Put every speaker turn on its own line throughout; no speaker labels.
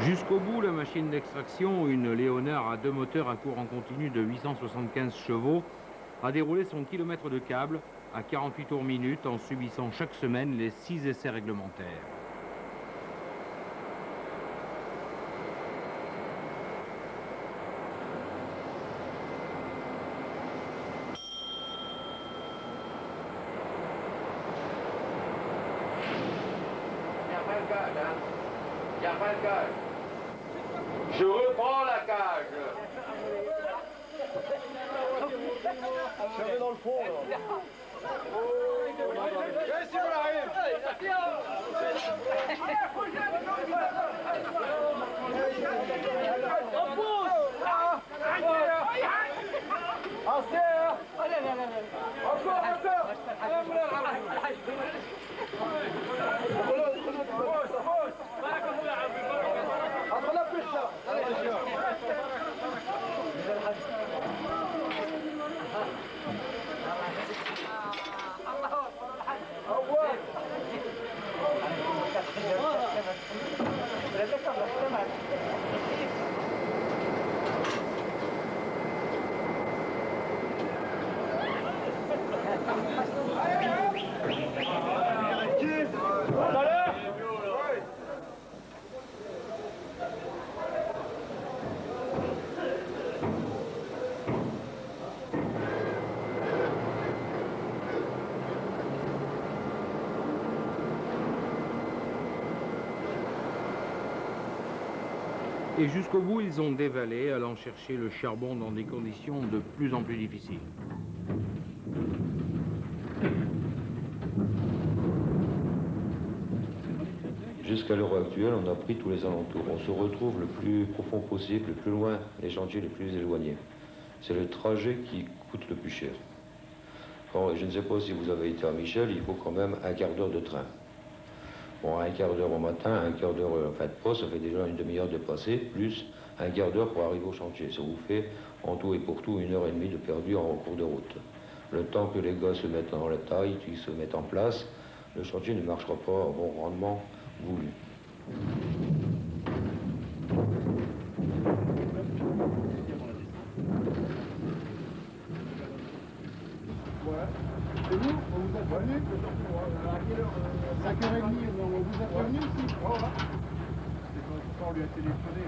Jusqu'au bout, la machine d'extraction, une Léonard à 2 moteurs à courant continu de 875 chevaux, a déroulé son kilomètre de câble à 48 tours minute en subissant chaque semaine les 6 essais réglementaires.
Je reprends la cage.
Servez dans le fond, là. Viens ici, on arrive.
Et jusqu'au bout, ils ont dévalé, allant chercher le charbon dans des conditions de plus en plus difficiles.
Jusqu'à l'heure actuelle, on a pris tous les alentours. On se retrouve le plus profond possible, le plus loin, les chantiers les plus éloignés. C'est le trajet qui coûte le plus cher. Or, je ne sais pas si vous avez été à Michel, il faut quand même un quart d'heure de train. Bon, un quart d'heure au matin, un quart d'heure en fin de poste, ça fait déjà une demi-heure de passé, plus un quart d'heure pour arriver au chantier. Ça vous fait en tout et pour tout 1h30 de perdu en cours de route. Le temps que les gars se mettent dans la taille, qu'ils se mettent en place, le chantier ne marchera pas au bon rendement voulu.
Voilà. Et vous, on vous a prévenu à quelle heure 5h30, on vous a prévenu ici. Voilà. C'est quand on lui a téléphoné.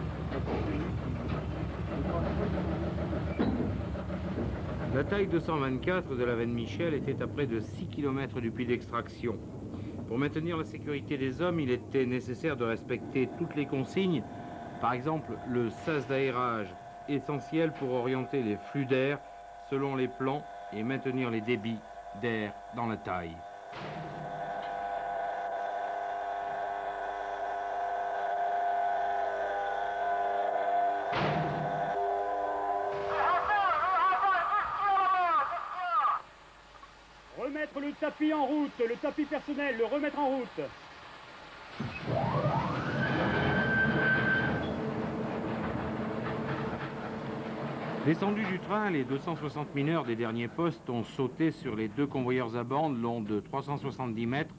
La taille 224 de la veine Michel était à près de 6 km du puits d'extraction. Pour maintenir la sécurité des hommes, il était nécessaire de respecter toutes les consignes, par exemple le sas d'aérage, essentiel pour orienter les flux d'air selon les plans et maintenir les débits d'air dans la taille.
Remettre le tapis en route, le tapis personnel, le remettre en route.
Descendus du train, les 260 mineurs des derniers postes ont sauté sur les 2 convoyeurs à bande longs de 370 mètres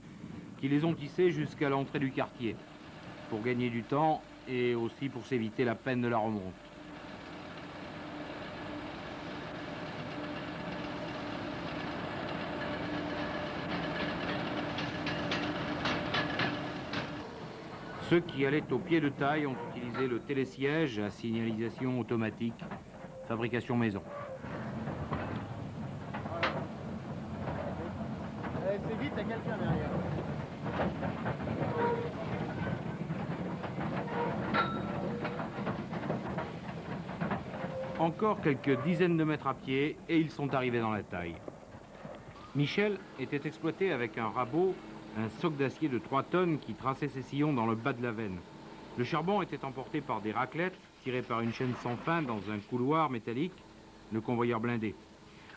qui les ont hissés jusqu'à l'entrée du quartier, pour gagner du temps et aussi pour s'éviter la peine de la remonte. Ceux qui allaient au pied de taille ont utilisé le télésiège à signalisation automatique, fabrication maison.
C'est vite, il y a quelqu'un derrière.
Encore quelques dizaines de mètres à pied et ils sont arrivés dans la taille. Michel était exploité avec un rabot, un soc d'acier de 3 tonnes qui traçait ses sillons dans le bas de la veine. Le charbon était emporté par des raclettes tirées par une chaîne sans fin dans un couloir métallique, le convoyeur blindé.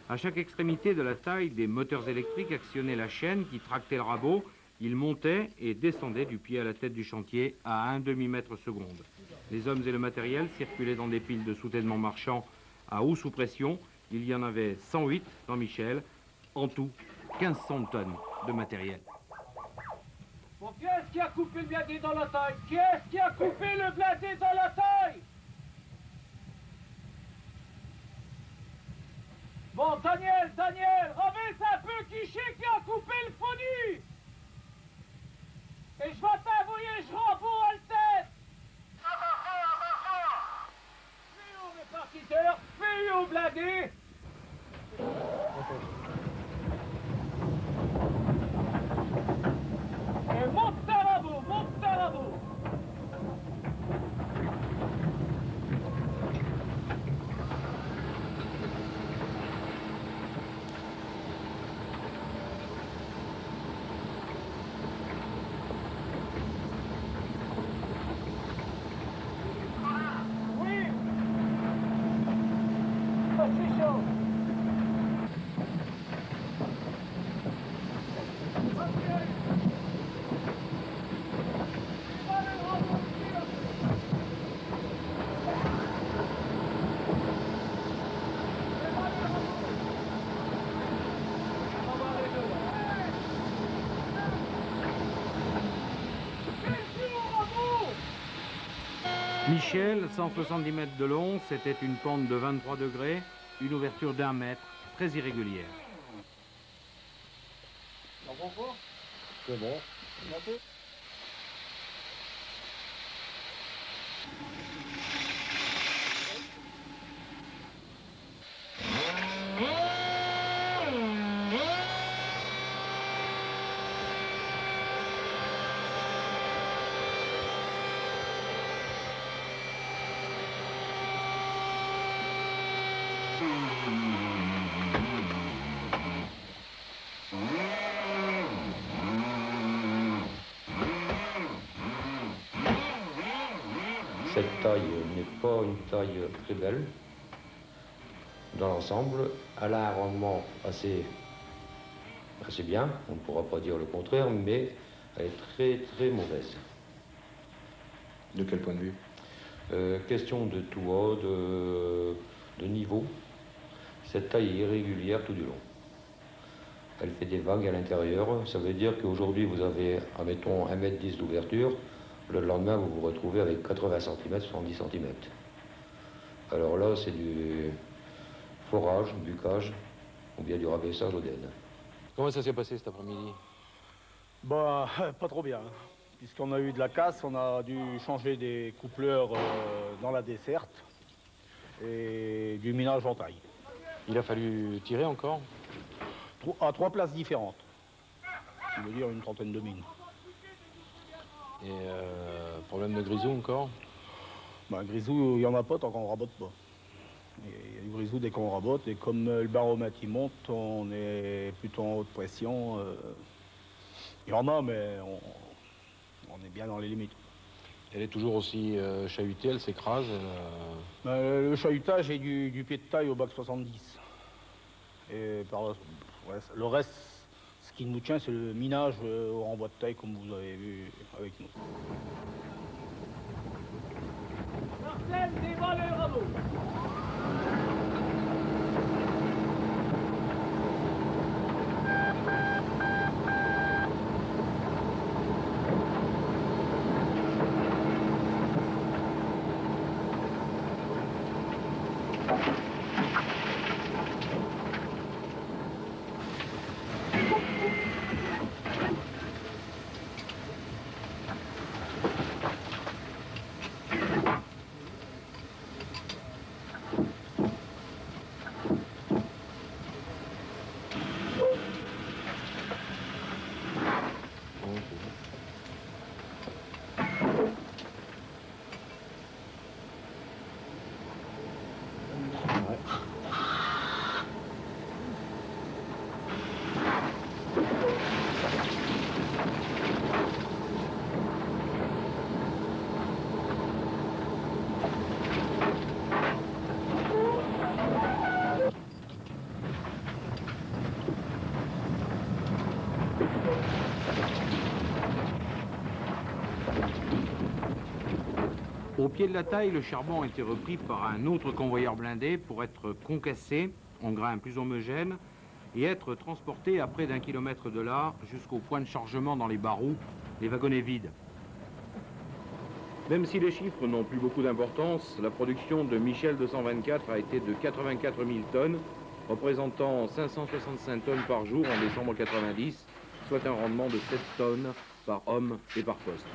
À chaque extrémité de la taille, des moteurs électriques actionnaient la chaîne qui tractait le rabot. Ils montaient et descendaient du pied à la tête du chantier à 1 demi-mètre seconde. Les hommes et le matériel circulaient dans des piles de soutènement marchand à haut sous pression. Il y en avait 108 dans Michel. En tout, 1500 tonnes de matériel.
Mon
Qui est-ce qui a coupé le blindé dans la taille? Qui est-ce qui a coupé le blindé dans la taille? Bon, Daniel, rabaisse un peu qui c'est qui a coupé le fonu? Et je vais t'envoyer, je rembourse à la tête. Fais au répartiteur, fais au blindé. Et monte ta rabot, monte ta rabot. Oui. Oh, c'est chaud.
Michel, 170 mètres de long, c'était une pente de 23 degrés, une ouverture d'1 mètre, très irrégulière.
C'est bon.
Cette taille n'est pas une taille très belle dans l'ensemble. Elle a un rendement assez bien, on ne pourra pas dire le contraire, mais elle est très mauvaise.
De quel point de vue?
Question de toit, de niveau. Cette taille est irrégulière tout du long. Elle fait des vagues à l'intérieur. Ça veut dire qu'aujourd'hui, vous avez, admettons, 1,10 m d'ouverture. Le lendemain, vous vous retrouvez avec 80 cm, 70 cm. Alors là, c'est du forage, bucage, ou bien du rabaissage au DN.
Comment ça s'est passé cet après-midi?
Bah, pas trop bien. Puisqu'on a eu de la casse, on a dû changer des coupleurs dans la desserte et du minage en taille.
Il a fallu tirer encore?
À 3 places différentes. Ce qui veut dire une trentaine de mines.
Et problème de grisou encore?
Bah, grisou, il n'y en a pas tant qu'on rabote pas. Il y a du grisou dès qu'on rabote, et comme le baromètre il monte, on est plutôt en haute pression. Il y en a, mais on est bien dans les limites.
Elle est toujours aussi chahutée, elle s'écrase?
Le chahutage est du pied de taille au bac 70. Et le reste, ce qui nous tient, c'est le minage au renvoi de taille, comme vous avez vu avec nous.
Marcel, débat le rabot.
Au pied de la taille, le charbon a été repris par un autre convoyeur blindé pour être concassé en grains plus homogènes et être transporté à près d'1 kilomètre de là jusqu'au point de chargement dans les Barous les wagonnets vides. Même si les chiffres n'ont plus beaucoup d'importance, la production de Michel 224 a été de 84 000 tonnes, représentant 565 tonnes par jour en décembre 90, soit un rendement de 7 tonnes par homme et par poste.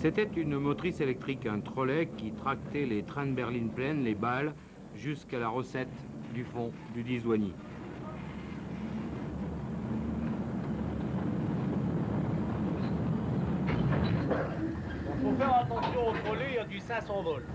C'était une motrice électrique, un trolley qui tractait les trains de berline pleines, les balles, jusqu'à la recette du fond du 10 douanier.
Il faut faire attention au trolley, il y a du 500 volts.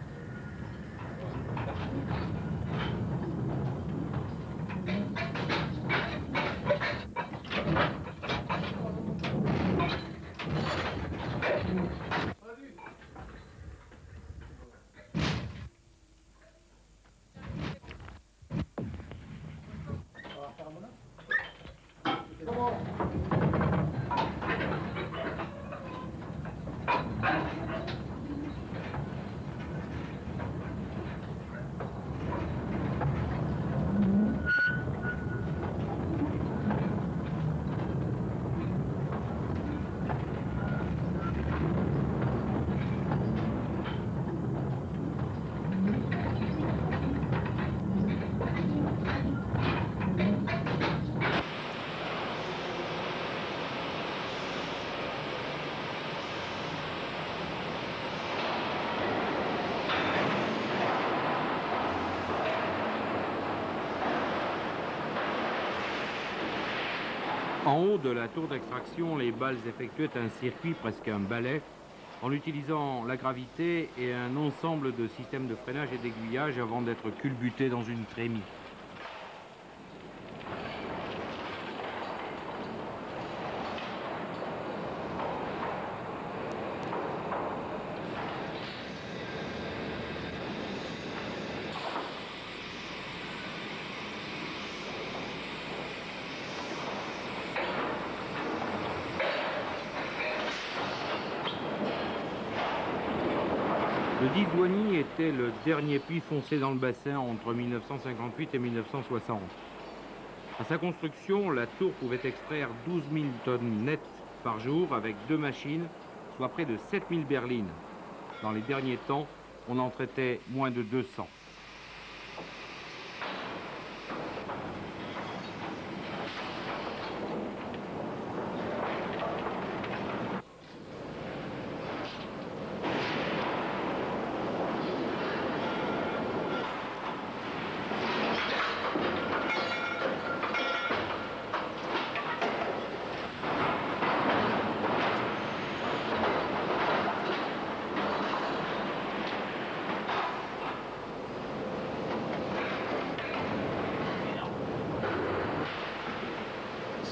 En haut de la tour d'extraction, les balles effectuaient un circuit, presque un balai, en utilisant la gravité et un ensemble de systèmes de freinage et d'aiguillage avant d'être culbutées dans une trémie. Le 10 douanier était le dernier puits foncé dans le bassin entre 1958 et 1960. À sa construction, la tour pouvait extraire 12 000 tonnes nettes par jour avec 2 machines, soit près de 7 000 berlines. Dans les derniers temps, on en traitait moins de 200.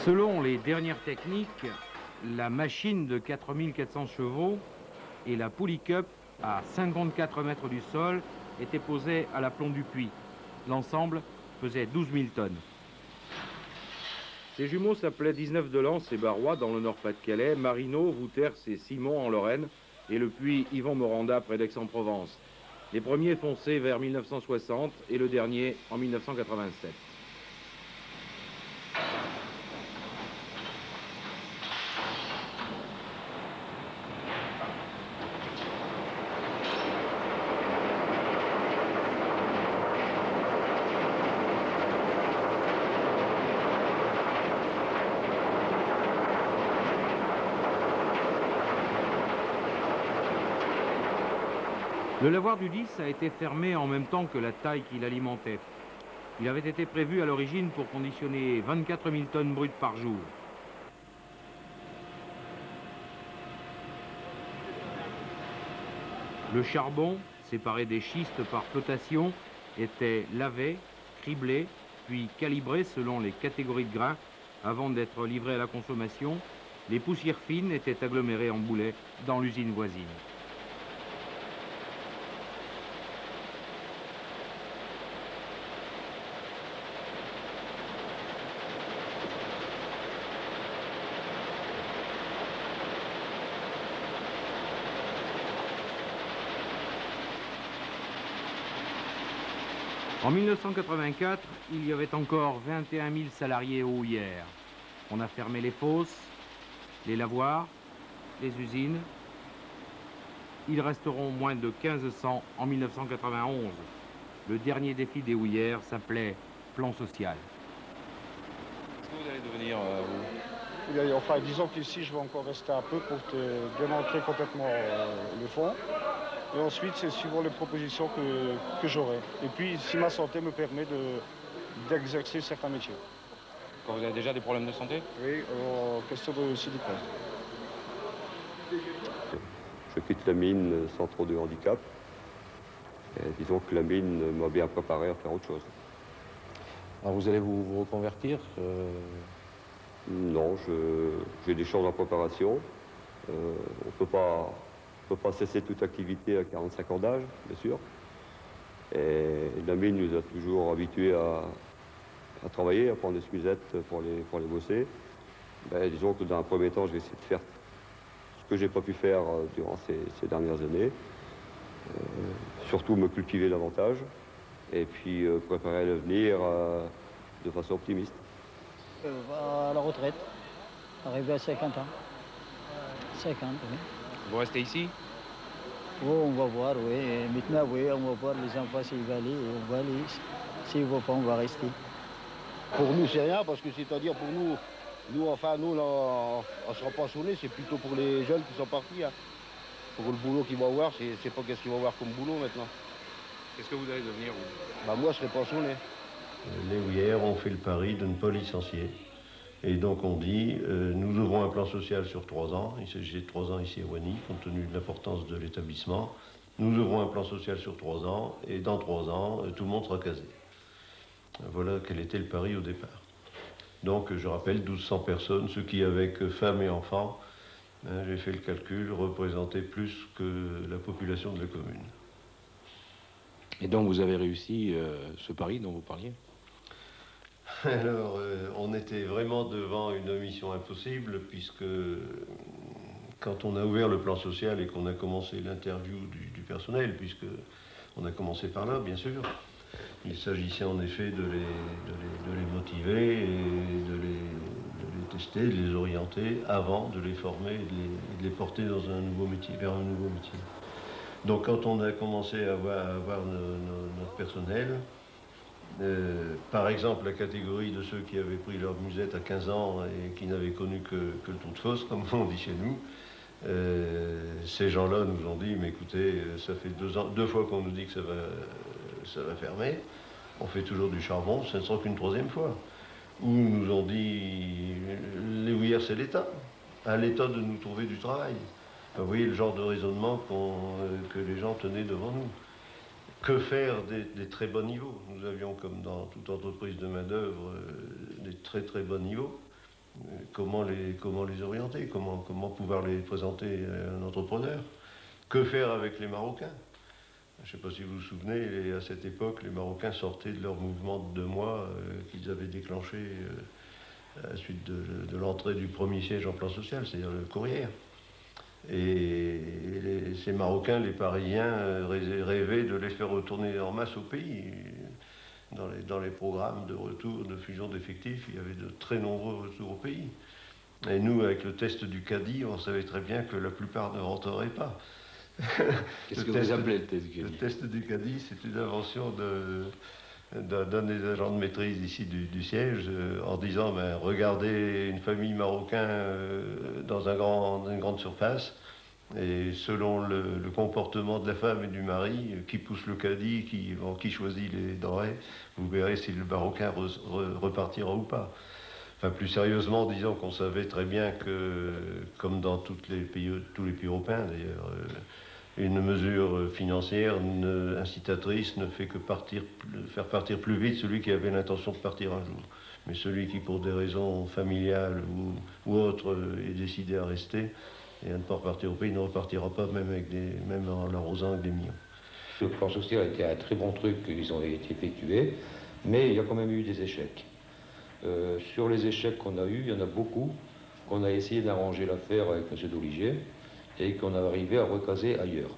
Selon les dernières techniques, la machine de 4400 chevaux et la Poulie Cup à 54 mètres du sol étaient posées à l'aplomb du puits. L'ensemble pesait 12 000 tonnes. Ces jumeaux s'appelaient 19 de Lens et Barrois dans le Nord-Pas-de-Calais, Marino, Wouters et Simon en Lorraine et le puits Yvan Moranda près d'Aix-en-Provence. Les premiers fonçaient vers 1960 et le dernier en 1987. Le lavoir du 10 a été fermé en même temps que la taille qui l'alimentait. Il avait été prévu à l'origine pour conditionner 24 000 tonnes brutes par jour. Le charbon, séparé des schistes par flottation, était lavé, criblé, puis calibré selon les catégories de grains avant d'être livré à la consommation. Les poussières fines étaient agglomérées en boulets dans l'usine voisine. En 1984, il y avait encore 21 000 salariés aux houillères. On a fermé les fosses, les lavoirs, les usines. Ils resteront moins de 1500 en 1991. Le dernier défi des houillères s'appelait Plan social.
Qu'est-ce que vous allez devenir, vous?
Et, enfin, disons qu'ici, je vais encore rester un peu pour te démontrer complètement le fond. Et ensuite, c'est suivant les propositions que j'aurai. Et puis, si ma santé me permet d'exercer certains métiers.
Quand vous avez déjà des problèmes de santé?
Oui, en question de silicone.
Je quitte la mine sans trop de handicap. Et disons que la mine m'a bien préparé à faire autre chose.
Alors vous allez vous reconvertir
Non, j'ai des choses en préparation. On peut pas cesser toute activité à 45 ans d'âge, bien sûr. Et la mine nous a toujours habitués à travailler, à prendre des smusettes pour les bosser. Ben, disons que dans un premier temps, je vais essayer de faire ce que j'ai pas pu faire durant ces dernières années. Surtout me cultiver davantage et puis préparer l'avenir de façon optimiste.
À la retraite, arrivé à 50 ans. 50, oui.
Vous restez ici?
Oh, on va voir, oui. Et maintenant, oui, on va voir les enfants s'ils vont aller, on va aller. S'ils ne vont pas, on va rester.
Pour nous, c'est rien, parce que c'est-à-dire pour nous, là, on sera pensionnés, c'est plutôt pour les jeunes qui sont partis. Hein. Pour le boulot qu'ils vont avoir, c'est pas qu'est-ce qu'ils vont avoir comme boulot maintenant.
Qu'est-ce que vous allez devenir, vous?
Bah, moi, je serai pensionné.
Les houillères ont fait le pari de ne pas licencier. Et donc on dit, nous ouvrons un plan social sur 3 ans. Il s'agit de 3 ans ici à Wany, compte tenu de l'importance de l'établissement. Nous ouvrons un plan social sur 3 ans, et dans 3 ans, tout le monde sera casé. Voilà quel était le pari au départ. Donc je rappelle, 1200 personnes, ce qui avec femmes et enfants, j'ai fait le calcul, représentait plus que la population de la commune.
Et donc vous avez réussi ce pari dont vous parliez?
Alors, on était vraiment devant une mission impossible, puisque quand on a ouvert le plan social et qu'on a commencé l'interview du personnel, puisque on a commencé par là, bien sûr, il s'agissait en effet de les motiver et de les tester, de les orienter avant de les former et de les porter dans un nouveau métier, vers un nouveau métier. Donc quand on a commencé à voir notre personnel, par exemple la catégorie de ceux qui avaient pris leur musette à 15 ans et qui n'avaient connu que le trou de fosse, comme on dit chez nous, ces gens-là nous ont dit, mais écoutez, ça fait 2 fois qu'on nous dit que ça va fermer, on fait toujours du charbon, ce ne sera qu'une 3e fois. Ou nous ont dit, les houillères c'est l'État, à l'État de nous trouver du travail. Vous voyez le genre de raisonnement que les gens tenaient devant nous. Que faire des très bons niveaux? Nous avions, comme dans toute entreprise de main-d'œuvre, des très très bons niveaux. Comment les orienter? Comment pouvoir les présenter à un entrepreneur? Que faire avec les Marocains? Je ne sais pas si vous vous souvenez, à cette époque, les Marocains sortaient de leur mouvement de 2 mois qu'ils avaient déclenché à la suite de l'entrée du premier siège en plan social, c'est-à-dire le Courrières. Et ces Marocains, les Parisiens, rêvaient de les faire retourner en masse au pays. Dans les programmes de retour, de fusion d'effectifs, il y avait de très nombreux retours au pays. Et nous, avec le test du caddie, on savait très bien que la plupart ne rentreraient pas.
Qu'est-ce que vous appelez le test du caddie?
Le test du caddie, c'est une invention d'un des agents de maîtrise ici du siège, en disant, ben, regardez une famille marocaine dans une grande surface, et selon le comportement de la femme et du mari, qui pousse le caddie, qui choisit les denrées, vous verrez si le Marocain repartira ou pas. Enfin, plus sérieusement, disons qu'on savait très bien que, comme dans tous les pays européens d'ailleurs, une mesure financière incitatrice ne fait que faire partir plus vite celui qui avait l'intention de partir un jour. Mais celui qui, pour des raisons familiales ou autres, est décidé à rester et à ne pas repartir au pays, ne repartira pas, même en l'arrosant avec des millions.
Le plan social a été un très bon truc, ils ont été effectués, mais il y a quand même eu des échecs. Sur les échecs qu'on a eus, il y en a beaucoup qu'on a essayé d'arranger l'affaire avec M. Douliger et qu'on a arrivé à recaser ailleurs.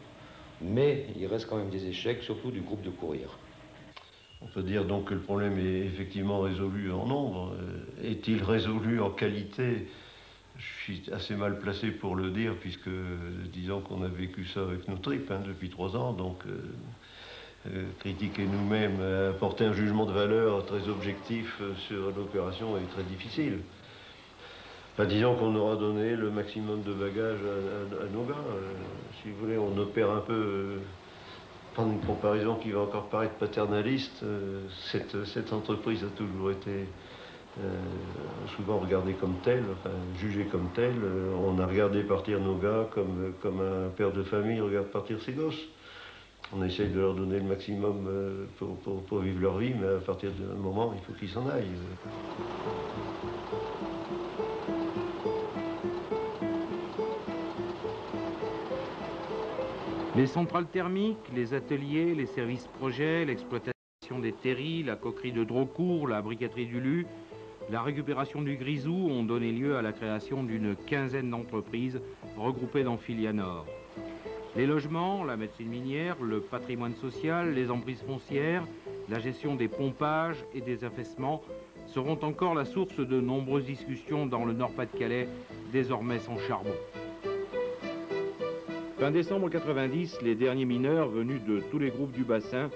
Mais il reste quand même des échecs, surtout du groupe de Courrières.
On peut dire donc que le problème est effectivement résolu en nombre. Est-il résolu en qualité? Je suis assez mal placé pour le dire, puisque disons qu'on a vécu ça avec nos tripes depuis 3 ans, donc critiquer nous-mêmes, apporter un jugement de valeur très objectif sur l'opération est très difficile. Enfin, disons qu'on aura donné le maximum de bagages à nos gars. Si vous voulez, on opère un peu, prendre une comparaison qui va encore paraître paternaliste, cette entreprise a toujours été souvent regardée comme telle, enfin, jugée comme telle. On a regardé partir nos gars comme un père de famille regarde partir ses gosses. On essaye de leur donner le maximum pour vivre leur vie, mais à partir d'un moment, il faut qu'ils s'en aillent.
Les centrales thermiques, les ateliers, les services projets, l'exploitation des terris, la coquerie de Drocourt, la briqueterie du Lu, la récupération du grisou ont donné lieu à la création d'une quinzaine d'entreprises regroupées dans Filianor. Les logements, la médecine minière, le patrimoine social, les emprises foncières, la gestion des pompages et des affaissements seront encore la source de nombreuses discussions dans le Nord-Pas-de-Calais, désormais sans charbon. Fin décembre 90, les derniers mineurs venus de tous les groupes du bassin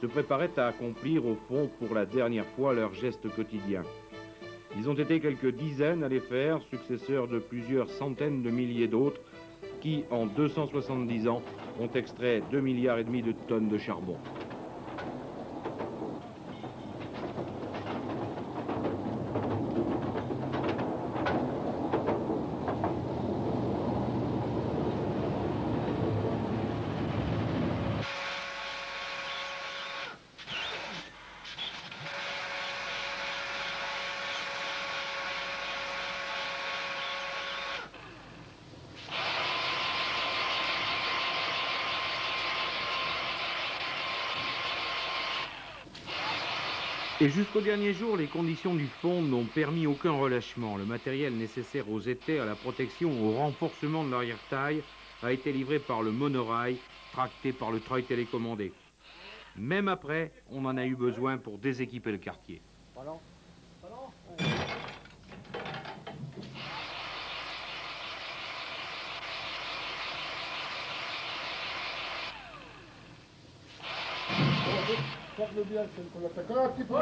se préparaient à accomplir au fond pour la dernière fois leur geste quotidien. Ils ont été quelques dizaines à les faire, successeurs de plusieurs centaines de milliers d'autres qui, en 270 ans, ont extrait 2,5 milliards de tonnes de charbon. Et jusqu'au dernier jour, les conditions du fond n'ont permis aucun relâchement. Le matériel nécessaire aux étais, à la protection, au renforcement de l'arrière-taille a été livré par le monorail, tracté par le treuil télécommandé. Même après, on en a eu besoin pour déséquiper le quartier.
Porte-le bien, c'est qu'on l'attaque un petit peu.